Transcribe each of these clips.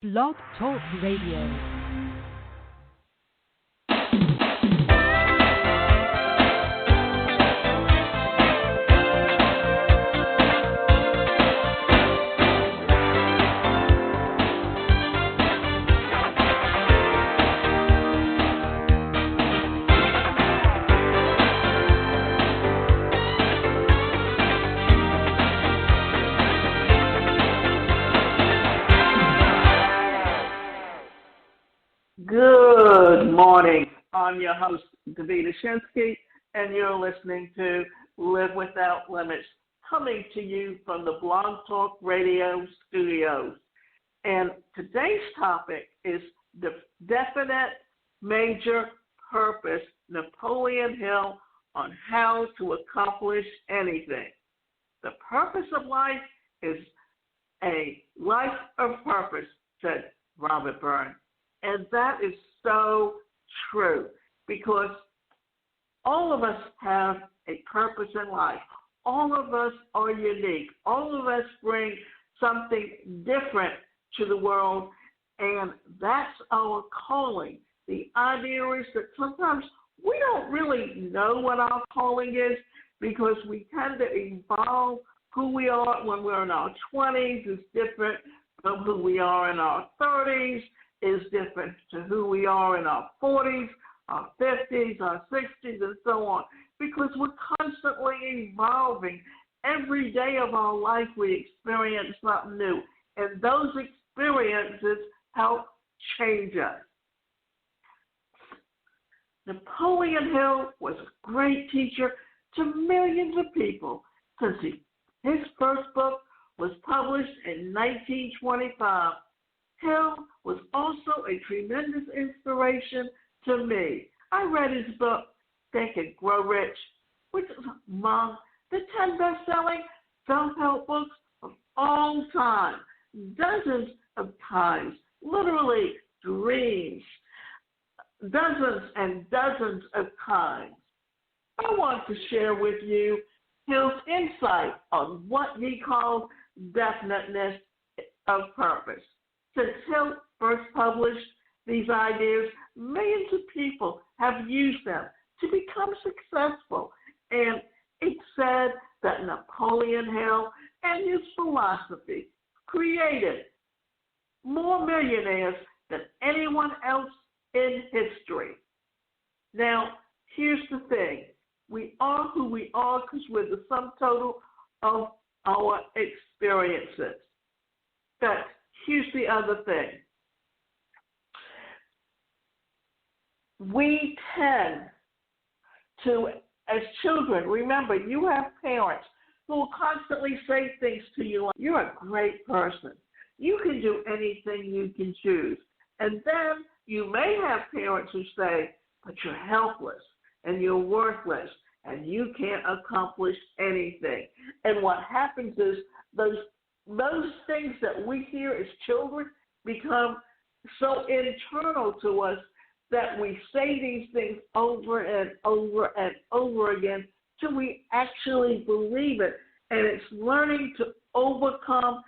Blog Talk Radio. Good morning. I'm your host, Definiteness, and you're listening to Live Without Limits, coming to you from the Blog Talk Radio studios. And today's topic is the definite major purpose, Napoleon Hill, on how to accomplish anything. The purpose of life is a life of purpose, said Robert Burns. And that is so true, because all of us have a purpose in life. All of us are unique. All of us bring something different to the world, and that's our calling. The idea is that sometimes we don't really know what our calling is, because we tend to evolve. Who we are when we're in our 20s is different from who we are in our 30s. Is different to who we are in our 40s, our 50s, our 60s, and so on, because we're constantly evolving. Every day of our life we experience something new, and those experiences help change us. Napoleon Hill was a great teacher to millions of people, since his first book was published in 1925. Hill was also a tremendous inspiration to me. I read his book, Think and Grow Rich, which is among the 10 best-selling self-help books of all time, dozens of times, literally dreams, dozens and dozens of times. I want to share with you Hill's insight on what he called definiteness of purpose. Since Hill first published these ideas, millions of people have used them to become successful. And it's said that Napoleon Hill and his philosophy created more millionaires than anyone else in history. Now, here's the thing. We are who we are because we're the sum total of our experiences. But here's the other thing. We tend to, as children, remember, you have parents who will constantly say things to you like, you're a great person. You can do anything you can choose. And then you may have parents who say, but you're helpless and you're worthless and you can't accomplish anything. And what happens is those things that we hear as children become so internal to us that we say these things over and over and over again till we actually believe it. And it's learning to overcome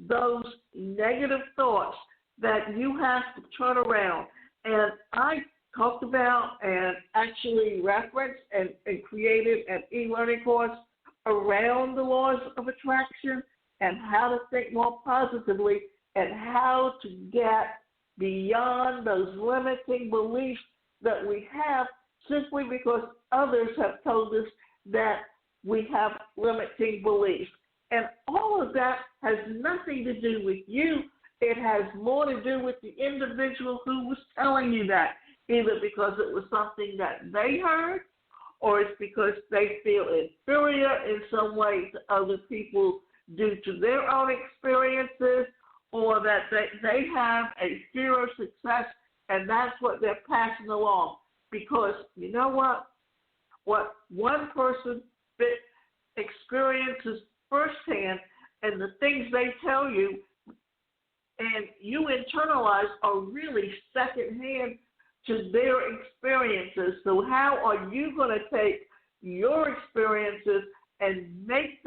those negative thoughts that you have to turn around. And I talked about and actually referenced and created an e-learning course around the laws of attraction and how to think more positively and how to get beyond those limiting beliefs that we have simply because others have told us that we have limiting beliefs. And all of that has nothing to do with you. It has more to do with the individual who was telling you that, either because it was something that they heard or it's because they feel inferior in some way to other people due to their own experiences, or that they have a fear of success, and that's what they're passing along. Because you know what? What one person experiences firsthand and the things they tell you and you internalize are really secondhand to their experiences. So how are you going to take your experiences and make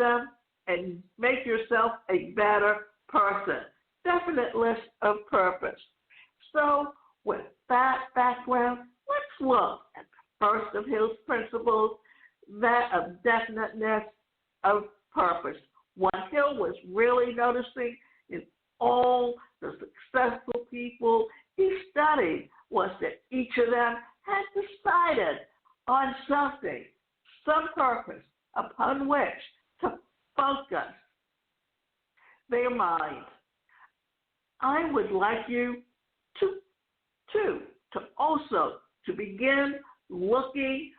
yourself a better person? Definiteness of Purpose. So with that background, let's look at the first of Hill's principles, that of definiteness of purpose. What Hill was really noticing in all the successful people he studied was that each of them had decided on something, some purpose upon which to focus their minds. I would like you to also to begin looking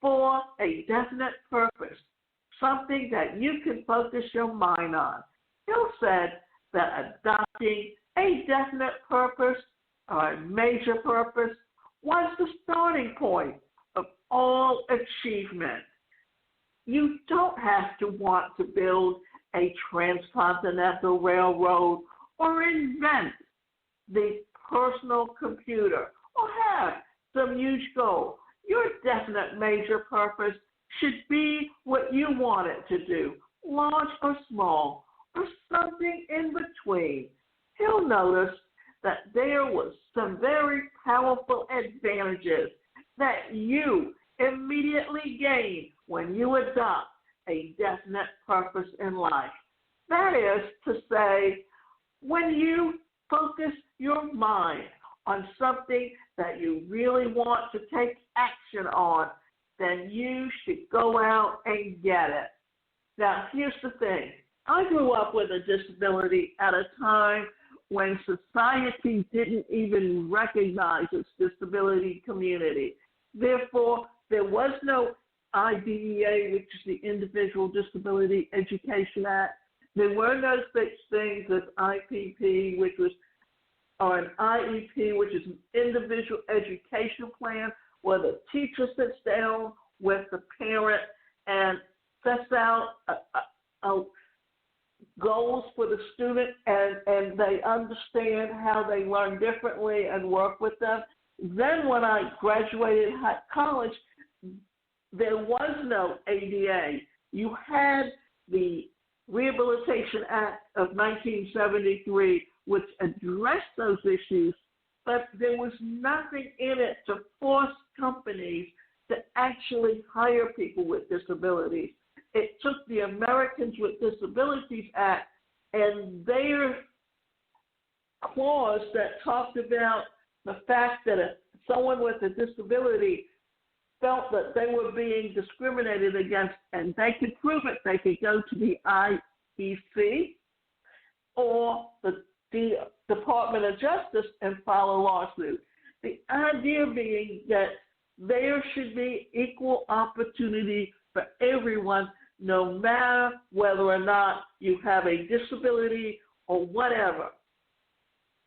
for a definite purpose, something that you can focus your mind on. Hill said that adopting a definite purpose or a major purpose was the starting point of all achievement. You don't have to want to build a transcontinental railroad or invent the personal computer or have some huge goal. Your definite major purpose should be what you want it to do, large or small, or something in between. He'll notice that there was some very powerful advantages that you immediately gain when you adopt a definite purpose in life. That is to say, when you focus your mind on something that you really want to take action on, then you should go out and get it. Now, here's the thing. I grew up with a disability at a time when society didn't even recognize its disability community. Therefore, there was no IDEA, which is the Individual Disability Education Act. There were no such things as IPP, which was, or an IEP, which is an individual education plan, where the teacher sits down with the parent and sets out goals for the student, and they understand how they learn differently and work with them. Then when I graduated college, there was no ADA. You had the Rehabilitation Act of 1973, which addressed those issues, but there was nothing in it to force companies to actually hire people with disabilities. It took the Americans with Disabilities Act and their clause that talked about the fact that someone with a disability felt that they were being discriminated against and they could prove it. They could go to the IEC or the Department of Justice and file a lawsuit. The idea being that there should be equal opportunity for everyone, no matter whether or not you have a disability or whatever.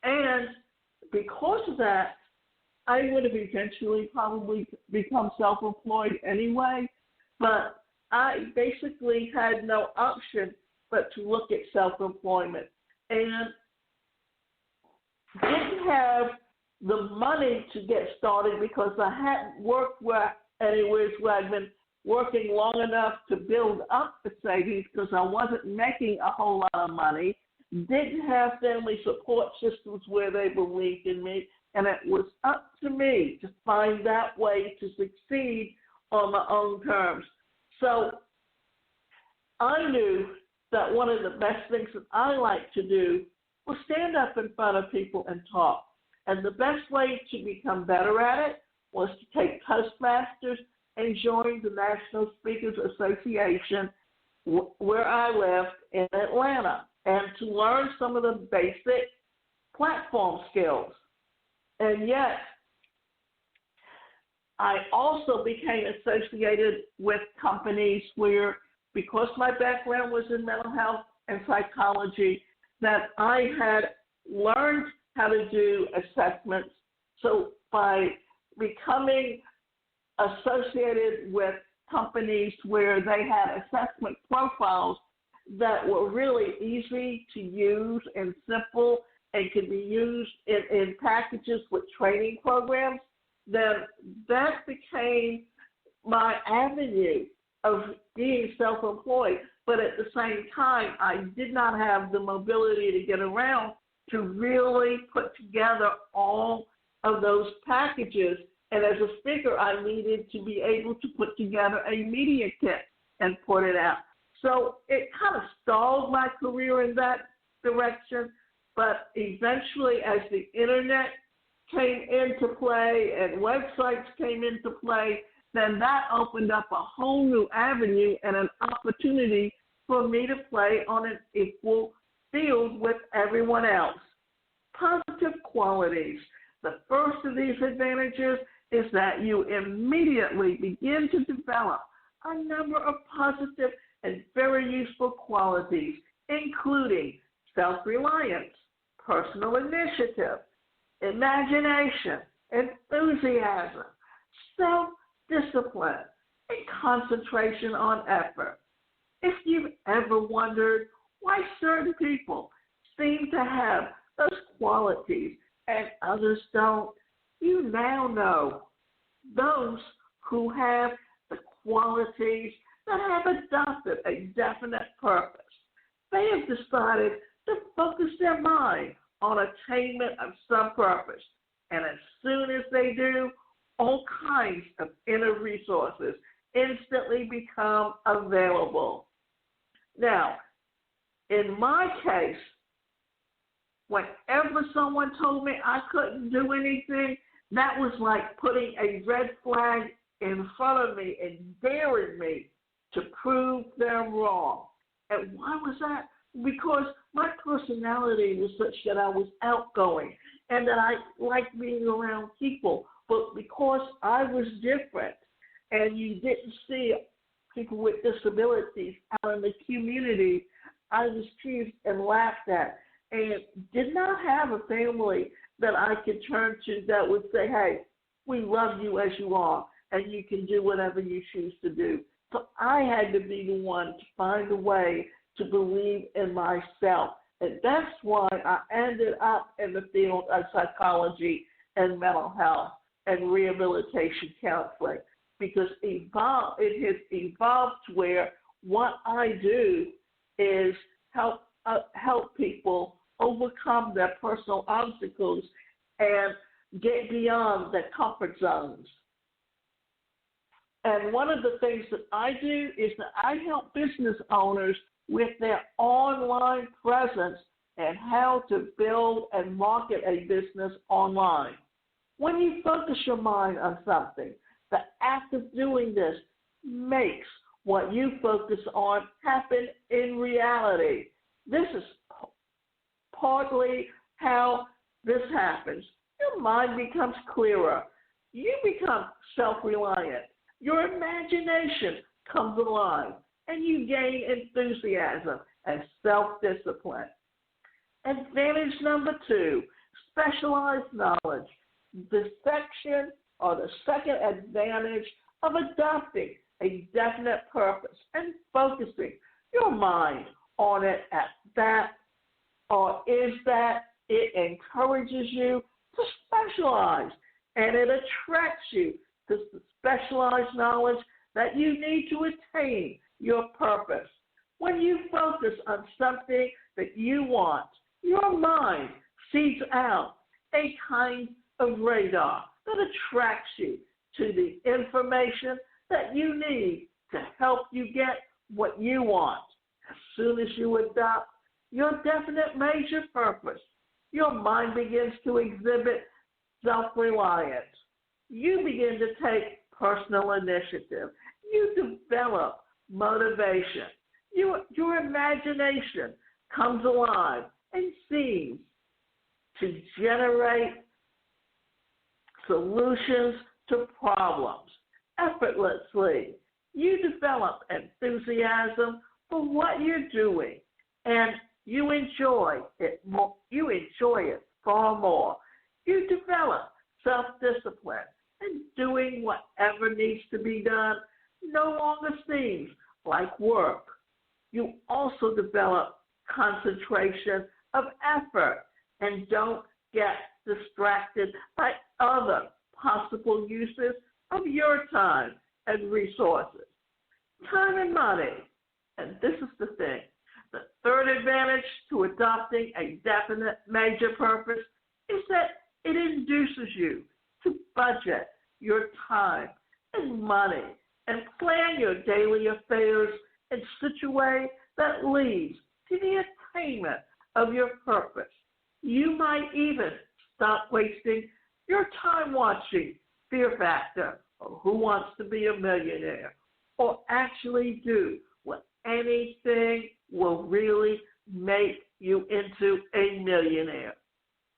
And because of that, I would have eventually probably become self-employed anyway, but I basically had no option but to look at self-employment. And didn't have the money to get started because I hadn't worked anywhere where I'd been working long enough to build up the savings because I wasn't making a whole lot of money, didn't have family support systems where they believed in me, and it was up to me to find that way to succeed on my own terms. So I knew that one of the best things that I like to do was stand up in front of people and talk. And the best way to become better at it was to take Toastmasters and join the National Speakers Association where I lived in Atlanta, and to learn some of the basic platform skills. And yet, I also became associated with companies where, because my background was in mental health and psychology, that I had learned how to do assessments. So by becoming associated with companies where they had assessment profiles that were really easy to use and simple and could be used in packages with training programs, then that became my avenue of being self-employed. But at the same time, I did not have the mobility to get around to really put together all of those packages. And as a speaker, I needed to be able to put together a media kit and put it out. So it kind of stalled my career in that direction, but eventually as the internet came into play and websites came into play, then that opened up a whole new avenue and an opportunity for me to play on an equal field with everyone else. Positive qualities. The first of these advantages is that you immediately begin to develop a number of positive and very useful qualities, including self-reliance, personal initiative, imagination, enthusiasm, self-discipline, and concentration on effort. If you've ever wondered why certain people seem to have those qualities and others don't, you now know. Those who have the qualities that have adopted a definite purpose, they have decided to focus their mind on attainment of some purpose. And as soon as they do, all kinds of inner resources instantly become available. Now, in my case, whenever someone told me I couldn't do anything, that was like putting a red flag in front of me and daring me to prove them wrong. And why was that? Because my personality was such that I was outgoing and that I liked being around people. But because I was different and you didn't see people with disabilities out in the community, I was teased and laughed at and did not have a family that I could turn to that would say, hey, we love you as you are and you can do whatever you choose to do. So I had to be the one to find a way to believe in myself. And that's why I ended up in the field of psychology and mental health and rehabilitation counseling, because it has evolved to where what I do is help people overcome their personal obstacles and get beyond their comfort zones. And one of the things that I do is that I help business owners with their online presence and how to build and market a business online. When you focus your mind on something, the act of doing this makes what you focus on happen in reality. This is partly how this happens. Your mind becomes clearer. You become self-reliant. Your imagination comes alive, and you gain enthusiasm and self-discipline. Advantage number 2, specialized knowledge. The second advantage of adopting a definite purpose and focusing your mind on it at that, or is that it encourages you to specialize, and it attracts you to specialized knowledge that you need to attain your purpose. When you focus on something that you want, your mind seeks out a kind of radar that attracts you to the information that you need to help you get what you want. As soon as you adopt your definite major purpose, your mind begins to exhibit self-reliance. You begin to take personal initiative. You develop motivation. Your imagination comes alive and seems to generate solutions to problems effortlessly. You develop enthusiasm for what you're doing, and you enjoy it more. You enjoy it far more. You develop self-discipline, and doing whatever needs to be done no longer seems like work. You also develop concentration of effort and don't get distracted by other possible uses of your time and resources. Time and money, and this is the thing, the third advantage to adopting a definite major purpose is that it induces you to budget your time and money and plan your daily affairs in such a way that leads to the attainment of your purpose. You might even stop wasting your time watching Fear Factor or Who Wants to Be a Millionaire, or actually do what anything will really make you into a millionaire.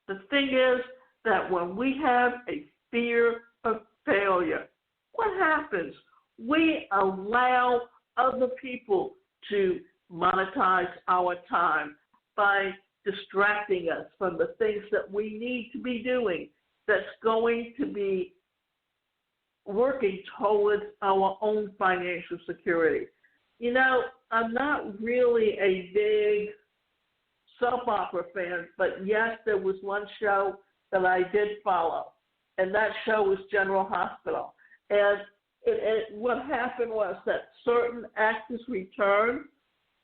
The thing is that when we have a fear of failure, what happens? We allow other people to monetize our time by distracting us from the things that we need to be doing that's going to be working towards our own financial security. You know, I'm not really a big soap opera fan, but yes, there was one show that I did follow, and that show was General Hospital. And what happened was that certain actors returned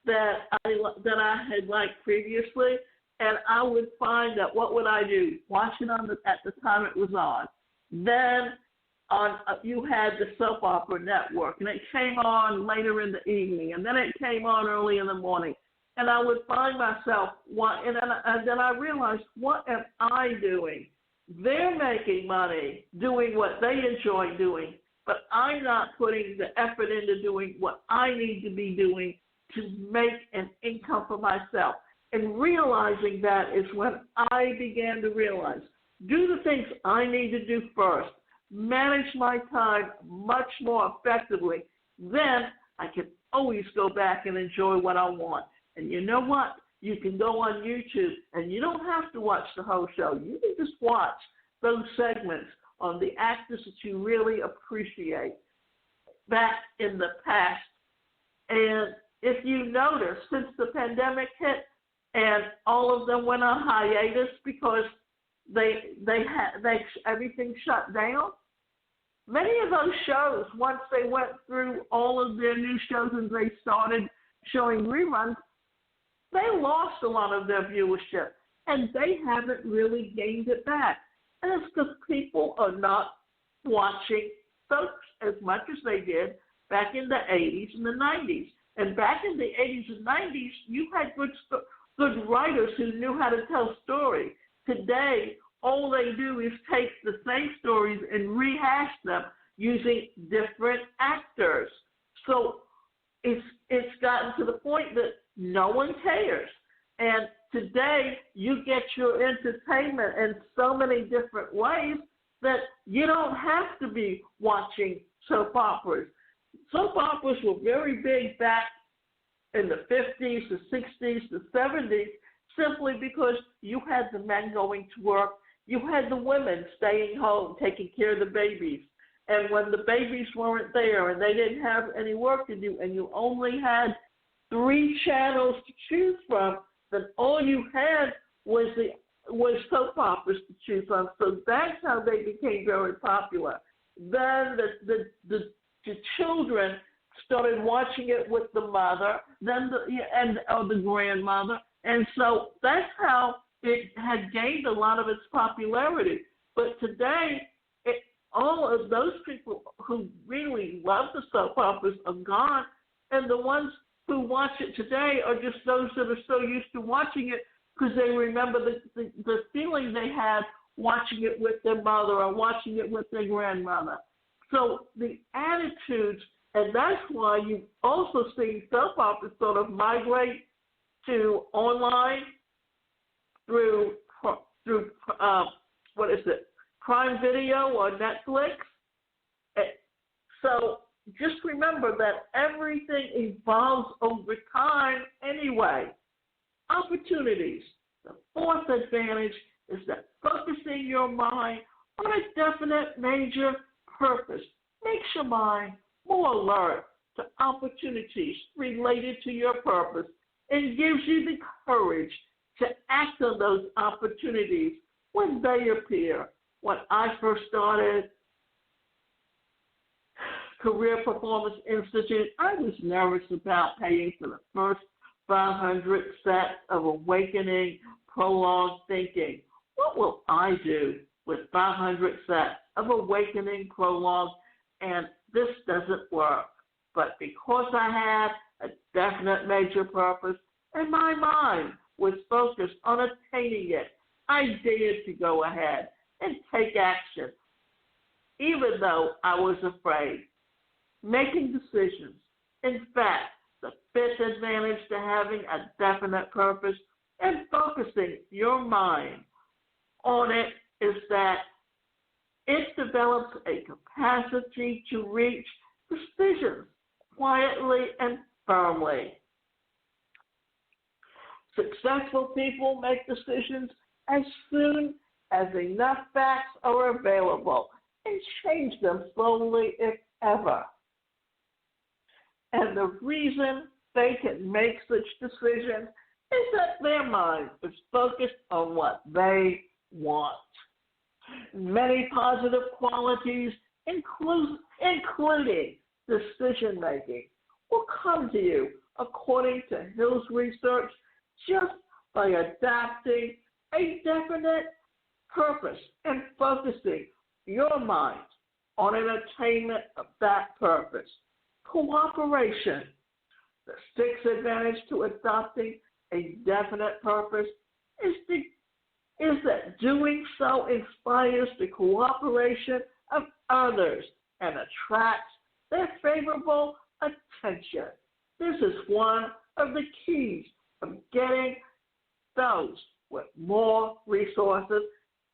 that I had liked previously, and I would find that what would I do? Watch it at the time it was on. Then you had the soap opera network, and it came on later in the evening, and then it came on early in the morning. And I would find myself, and then I realized, what am I doing? They're making money doing what they enjoy doing, but I'm not putting the effort into doing what I need to be doing to make an income for myself. And realizing that is when I began to realize, do the things I need to do first, manage my time much more effectively, then I can always go back and enjoy what I want. And you know what? You can go on YouTube, and you don't have to watch the whole show. You can just watch those segments on the actors that you really appreciate back in the past. And if you notice, since the pandemic hit and all of them went on hiatus because everything shut down, many of those shows, once they went through all of their new shows and they started showing reruns, they lost a lot of their viewership, and they haven't really gained it back. And it's because people are not watching soaps as much as they did back in the 80s and the 90s. And back in the 80s and 90s, you had good writers who knew how to tell stories. Today, all they do is take the same stories and rehash them using different actors. So it's gotten to the point that no one cares. And today, you get your entertainment in so many different ways that you don't have to be watching soap operas. Soap operas were very big back in the 50s, the 60s, the 70s, simply because you had the men going to work, you had the women staying home, taking care of the babies. And when the babies weren't there and they didn't have any work to do, and you only had 3 channels to choose from, then all you had was soap operas to choose from. So that's how they became very popular. Then the children started watching it with the mother, then the grandmother, and so that's how it had gained a lot of its popularity. But today, all of those people who really love the soap operas are gone, and the ones who watch it today are just those that are so used to watching it because they remember the feeling they had watching it with their mother or watching it with their grandmother. So the attitudes, and that's why you also see soap operas sort of migrate to online through Prime Video or Netflix. So just remember that everything evolves over time anyway. Opportunities. The fourth advantage is that focusing your mind on a definite major purpose makes your mind more alert to opportunities related to your purpose and gives you the courage to act on those opportunities when they appear. When I first started Career Performance Institute, I was nervous about paying for the first 500 sets of awakening prolonged thinking. What will I do with 500 sets of awakening prolonged? And this doesn't work. But because I had a definite major purpose and my mind was focused on attaining it, I dared to go ahead and take action, even though I was afraid. Making decisions. In fact, the fifth advantage to having a definite purpose and focusing your mind on it is that it develops a capacity to reach decisions quietly and firmly. Successful people make decisions as soon as enough facts are available and change them slowly, if ever. And the reason they can make such decisions is that their mind is focused on what they want. Many positive qualities, including decision-making, will come to you, according to Hill's research, just by adopting a definite purpose and focusing your mind on an attainment of that purpose. Cooperation. The sixth advantage to adopting a definite purpose is that doing so inspires the cooperation of others and attracts their favorable attention. This is one of the keys of getting those with more resources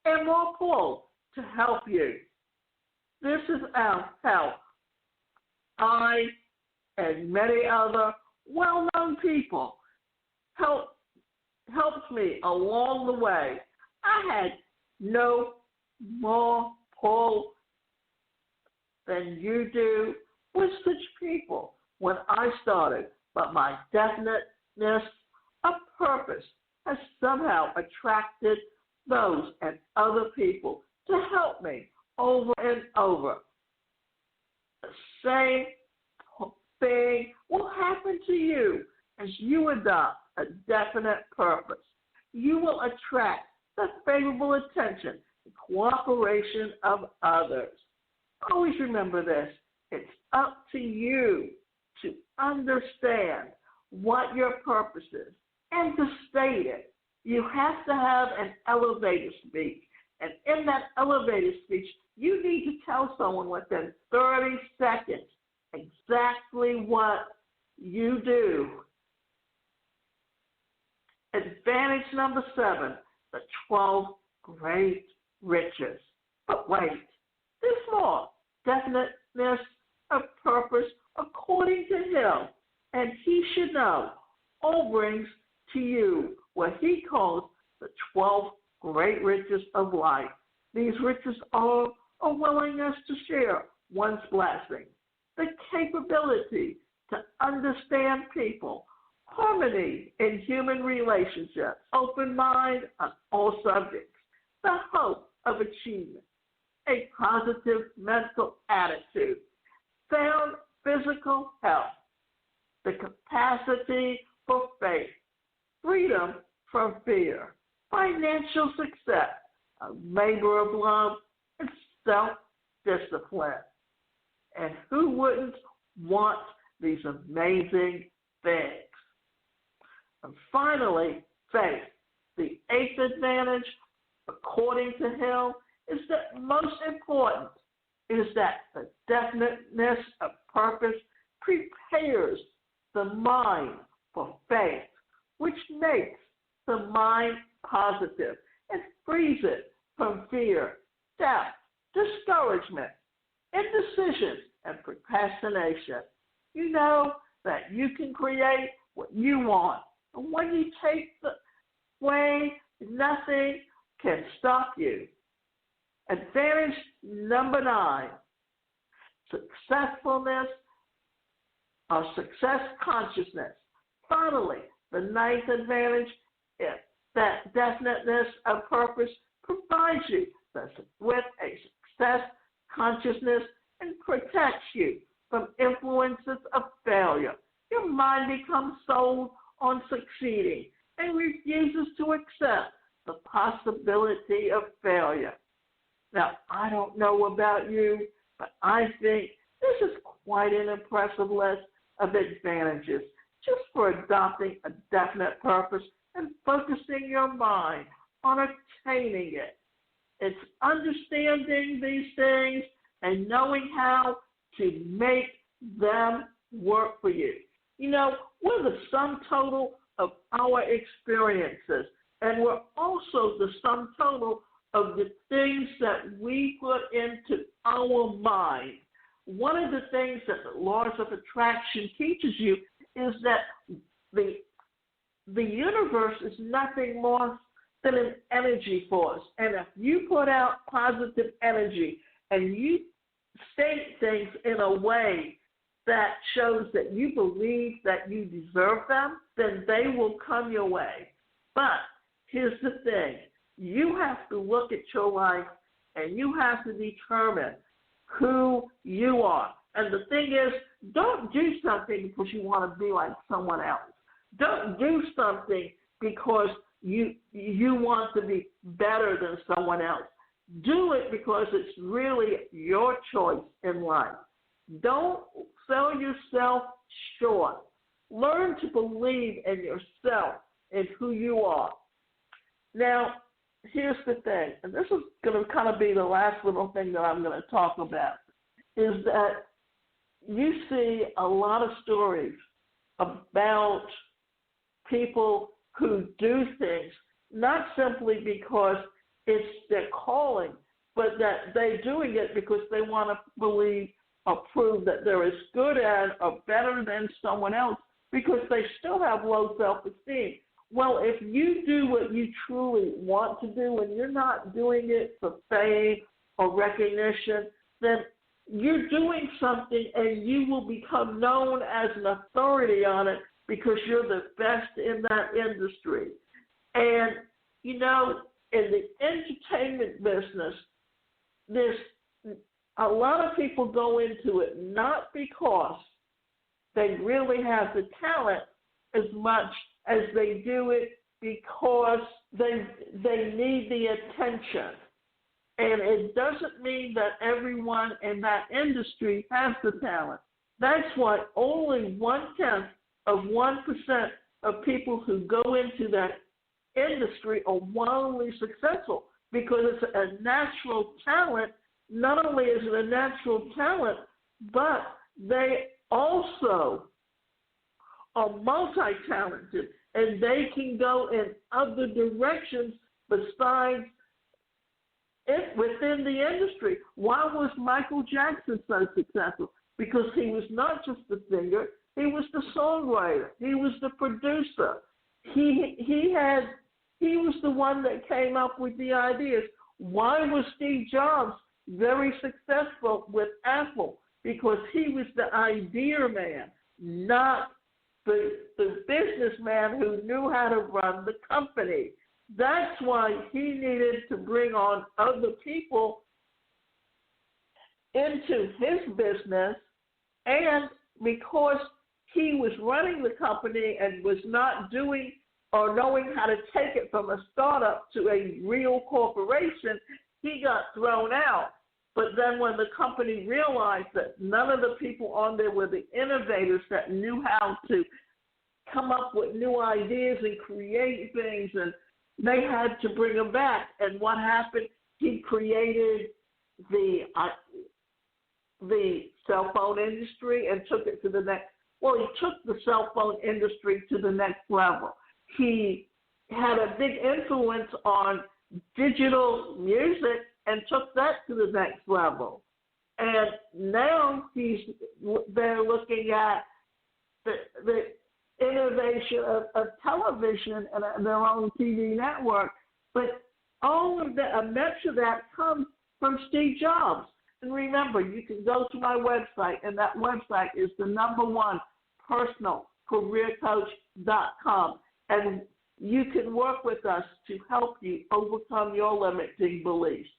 and more pull to help you. This is how I and many other well-known people helped me along the way. I had no more pull than you do with such people when I started, but my definiteness of purpose has somehow attracted those and other people to help me over and over. The same thing will happen to you as you adopt a definite purpose. You will attract the favorable attention and cooperation of others. Always remember this. It's up to you to understand what your purpose is and to state it. You have to have an elevator speech. And in that elevator speech, you need to tell someone within 30 seconds exactly what you do. Advantage number 7, the 12 great riches. But wait, there's more. Definiteness of purpose according to Hill, and he should know, all brings to you what he calls the 12 great riches of life. These riches are a willingness to share one's blessings, the capability to understand people, harmony in human relationships, open mind on all subjects, the hope of achievement, a positive mental attitude, sound physical health, the capacity for faith, freedom from fear, financial success, a labor of love, and self-discipline. And who wouldn't want these amazing things? And finally, faith. The 8th advantage, according to Hill, is that most important is that the definiteness of purpose prepares the mind for faith, which makes the mind positive and frees it from fear, doubt, discouragement, indecision, and procrastination. You know that you can create what you want. And when you take the way, nothing can stop you. Advantage number 9, successfulness or success consciousness. Finally, the 9th advantage is that definiteness of purpose provides you with a success consciousness and protects you from influences of failure. Your mind becomes so on succeeding and refuses to accept the possibility of failure. Now, I don't know about you, but I think this is quite an impressive list of advantages just for adopting a definite purpose and focusing your mind on attaining it. It's understanding these things and knowing how to make them work for you. You know, we're the sum total of our experiences, and we're also the sum total of the things that we put into our mind. One of the things that the laws of attraction teaches you is that the universe is nothing more than an energy force. And if you put out positive energy and you state things in a way that shows that you believe that you deserve them, then they will come your way. But here's the thing. You have to look at your life and you have to determine who you are. And the thing is, don't do something because you want to be like someone else. Don't do something because you want to be better than someone else. Do it because it's really your choice in life. Don't sell yourself short. Learn to believe in yourself and who you are. Now, here's the thing, and this is going to kind of be the last little thing that I'm going to talk about, is that you see a lot of stories about people who do things not simply because it's their calling, but that they're doing it because they want to believe or prove that they're as good as or better than someone else because they still have low self-esteem. Well, if you do what you truly want to do and you're not doing it for fame or recognition, then you're doing something and you will become known as an authority on it because you're the best in that industry. And, you know, in the entertainment business, there's a lot of people go into it not because they really have the talent as much as they do it because they need the attention. And it doesn't mean that everyone in that industry has the talent. That's why only 0.1% of people who go into that industry are wildly successful because it's a natural talent. Not only is it a natural talent, but they also are multi-talented, and they can go in other directions besides it within the industry. Why was Michael Jackson so successful? Because he was not just the singer, he was the songwriter, he was the producer. He was the one that came up with the ideas. Why was Steve Jobs very successful with Apple? Because he was the idea man, not the businessman who knew how to run the company. That's why he needed to bring on other people into his business, and because he was running the company and was not doing or knowing how to take it from a startup to a real corporation, he got thrown out. But then when the company realized that none of the people on there were the innovators that knew how to come up with new ideas and create things, and they had to bring him back. And what happened? He created the cell phone industry and took it to the next. Well, he took the cell phone industry to the next level. He had a big influence on digital music and took that to the next level. And now they're looking at the innovation of television and their own TV network. But all of that, much of that comes from Steve Jobs. And remember, you can go to my website, and that website is the #1 personalcareercoach.com. And you can work with us to help you overcome your limiting beliefs.